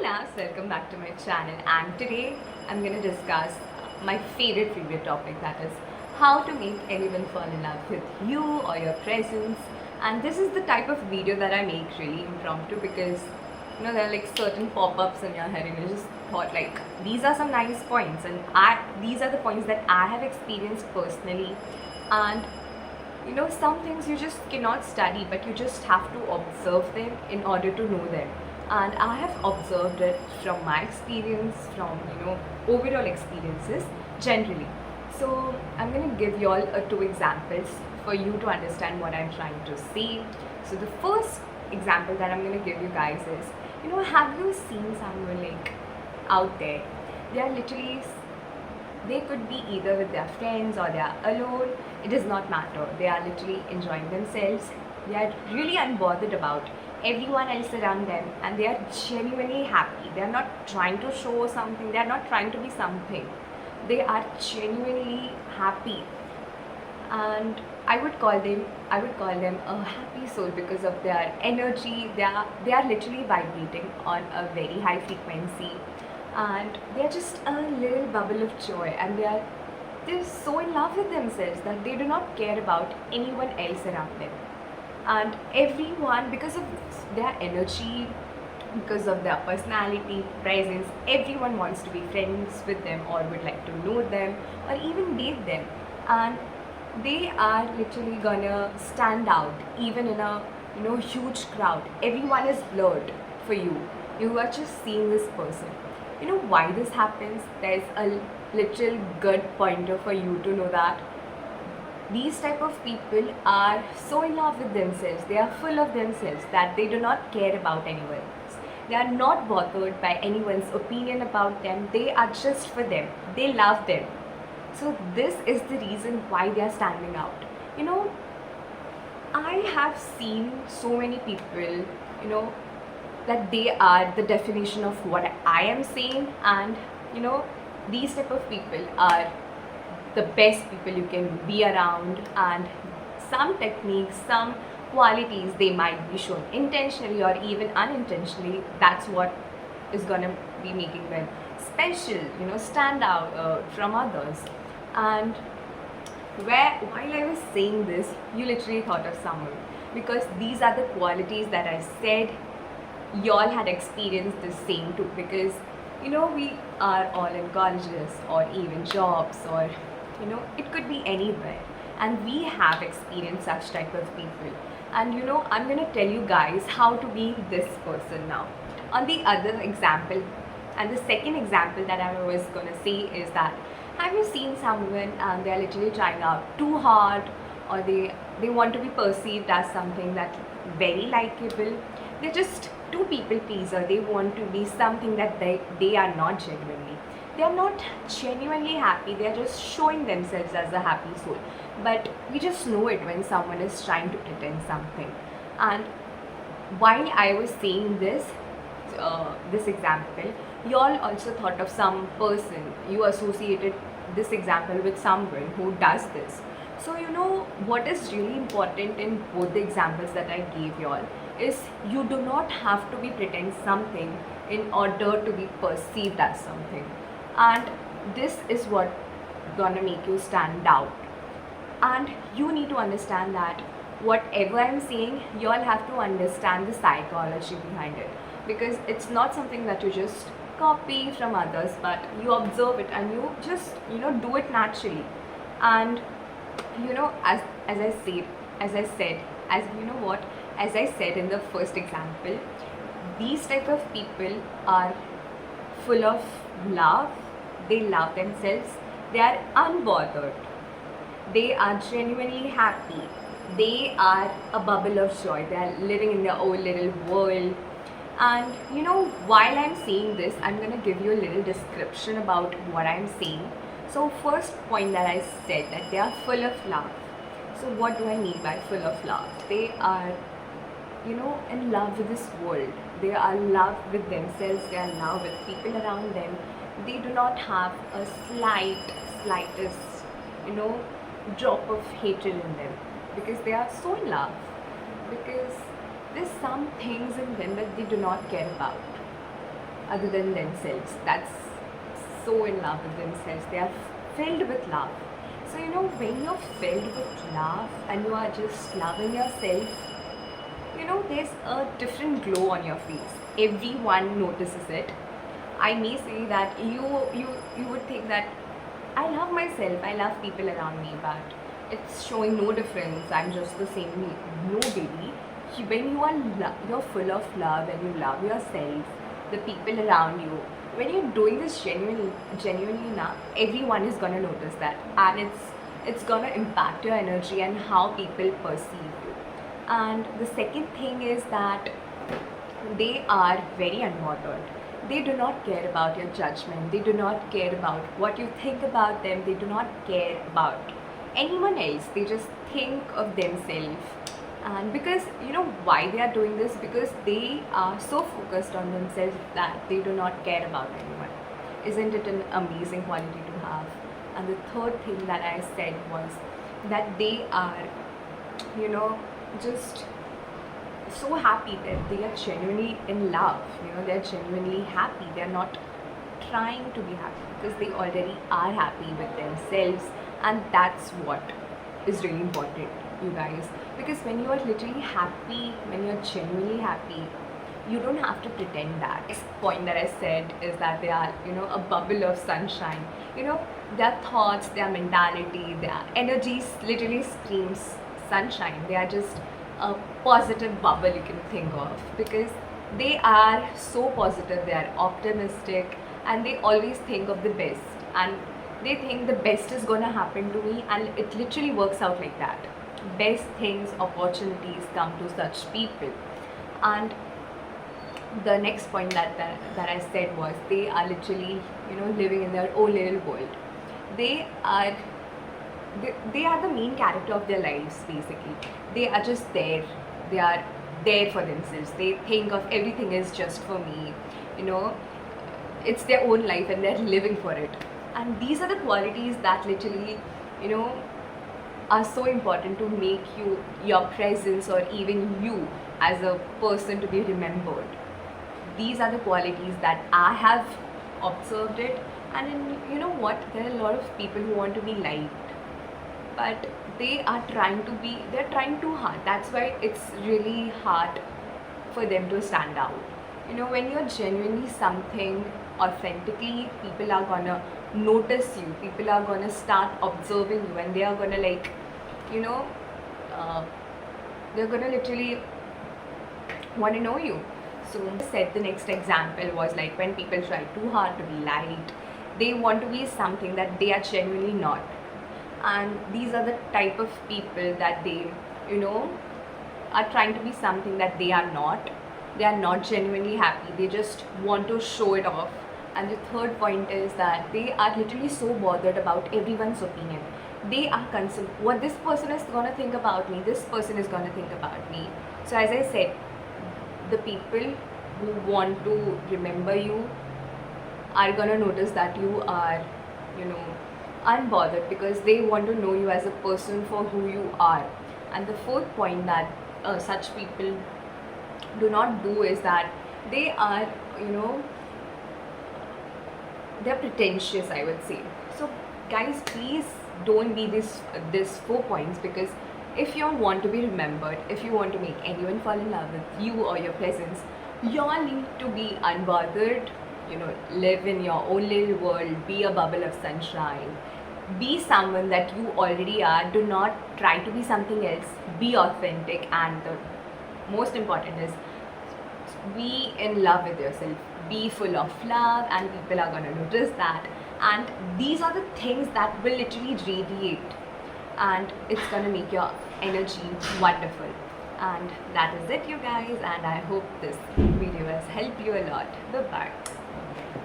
Naz, welcome back to my channel, and today I'm going to discuss my favorite topic, that is how to make anyone fall in love with you or your presence. And this is the type of video that I make really impromptu because there are like certain pop-ups in your head and you just thought like these are some nice points, and these are the points that I have experienced personally. And some things you just cannot study, but you just have to observe them in order to know them. And I have observed it from my experience, from overall experiences generally. So I'm going to give you all two examples for you to understand what I'm trying to say. So the first example that I'm going to give you guys is, have you seen someone like out there? They are literally, they could be either with their friends or they are alone. It does not matter. They are literally enjoying themselves. They are really unbothered about everyone else around them, and they are genuinely happy. They are not trying to show something. They are not trying to be something. They are genuinely happy, and I would call them a happy soul because of their energy. They are literally vibrating on a very high frequency, and they are just a little bubble of joy, and they're so in love with themselves that they do not care about anyone else around them. And everyone, because of their energy, because of their personality, presence, everyone wants to be friends with them or would like to know them or even date them. And they are literally gonna stand out even in a huge crowd. Everyone is blurred for you. You are just seeing this person. Why this happens? There's a little good pointer for you to know that these type of people are so in love with themselves. They are full of themselves that they do not care about anyone else. They are not bothered by anyone's opinion about them. They are just for them. They love them. So this is the reason why they are standing out. I have seen so many people, that they are the definition of what I am saying, and these type of people are the best people you can be around. And some techniques, some qualities, they might be shown intentionally or even unintentionally. That's what is gonna be making them special, stand out from others. And while I was saying this, you literally thought of someone, because these are the qualities that I said y'all had experienced the same too. Because we are all in colleges or even jobs, or it could be anywhere, and we have experienced such type of people. And I'm gonna tell you guys how to be this person now. On the other example, and the second example that I was gonna say is that, have you seen someone and they're literally trying out too hard, or they want to be perceived as something that's very likable? They're just too people pleaser. They want to be something that they are not genuinely. They are not genuinely happy. They are just showing themselves as a happy soul. But we just know it when someone is trying to pretend something. And while I was saying this example, you all also thought of some person. You associated this example with someone who does this. So what is really important in both the examples that I gave you all is, you do not have to be pretend something in order to be perceived as something. And this is what gonna make you stand out. And you need to understand that whatever I'm saying, you all have to understand the psychology behind it, because it's not something that you just copy from others, but you observe it and you just do it naturally. And as I said in the first example, these type of people are full of love. They love themselves. They are unbothered. They are genuinely happy. They are a bubble of joy. They are living in their own little world. And while I'm saying this, I'm going to give you a little description about what I'm saying. So first point that I said, that they are full of love. So what do I mean by full of love? They are in love with this world. They are in love with themselves. They are in love with people around them. They do not have a slightest drop of hatred in them, because they are so in love. Because there's some things in them that they do not care about. other than themselves. That's so in love with themselves. They are filled with love. So, when you're filled with love and you are just loving yourself, there's a different glow on your face. Everyone notices it. I may say that you would think that I love myself, I love people around me, but it's showing no difference. I'm just the same me. No, baby. When you're full of love and you love yourself, the people around you, when you're doing this genuinely now, everyone is gonna notice that, and it's gonna impact your energy and how people perceive you. And the second thing is that they are very unbothered. They do not care about your judgment. They do not care about what you think about them. They do not care about anyone else. They just think of themselves. And because why they are doing this, because they are so focused on themselves that they do not care about anyone. Isn't it an amazing quality to have? And the third thing that I said was that they are just so happy that they are genuinely in love. They're genuinely happy. They're not trying to be happy, because they already are happy with themselves. And that's what is really important, you guys. Because when you are literally happy, when you're genuinely happy, you don't have to pretend that. Next point that I said is that they are a bubble of sunshine. Their thoughts, their mentality, their energies literally screams sunshine. They are just a positive bubble you can think of, because they are so positive, they are optimistic, and they always think of the best, and they think the best is gonna happen to me, and it literally works out like that. Best things, opportunities come to such people. And the next point that I said was they are literally living in their own little world. They are they are the main character of their lives, basically. They are just there. They are there for themselves. They think of everything is just for me. It's their own life and they're living for it. And these are the qualities that literally are so important to make your presence, or even you as a person, to be remembered. These are the qualities that I have observed it. And what, there are a lot of people who want to be liked, but they're trying too hard. That's why it's really hard for them to stand out. When you're genuinely something authentically, people are gonna notice you. People are gonna start observing you, and they are gonna they're gonna literally want to know you. So I said the next example was like when people try too hard to be liked, they want to be something that they are genuinely not. And these are the type of people that they are trying to be something that they are not. They are not genuinely happy. They just want to show it off. And the third point is that they are literally so bothered about everyone's opinion. They are concerned what this person is going to think about me, this person is going to think about me. So as I said, the people who want to remember you are going to notice that you are unbothered, because they want to know you as a person for who you are. And the fourth point that such people do not do is that they are they're pretentious, I would say. So guys, please don't be this 4 points, because if you want to be remembered, if you want to make anyone fall in love with you or your presence, you all need to be unbothered, live in your own little world, be a bubble of sunshine, be someone that you already are. Do not try to be something else. Be authentic, and the most important is be in love with yourself. Be full of love, and people are gonna notice that. And these are the things that will literally radiate, and it's gonna make your energy wonderful. And that is it, you guys, and I hope this video has helped you a lot. Bye bye.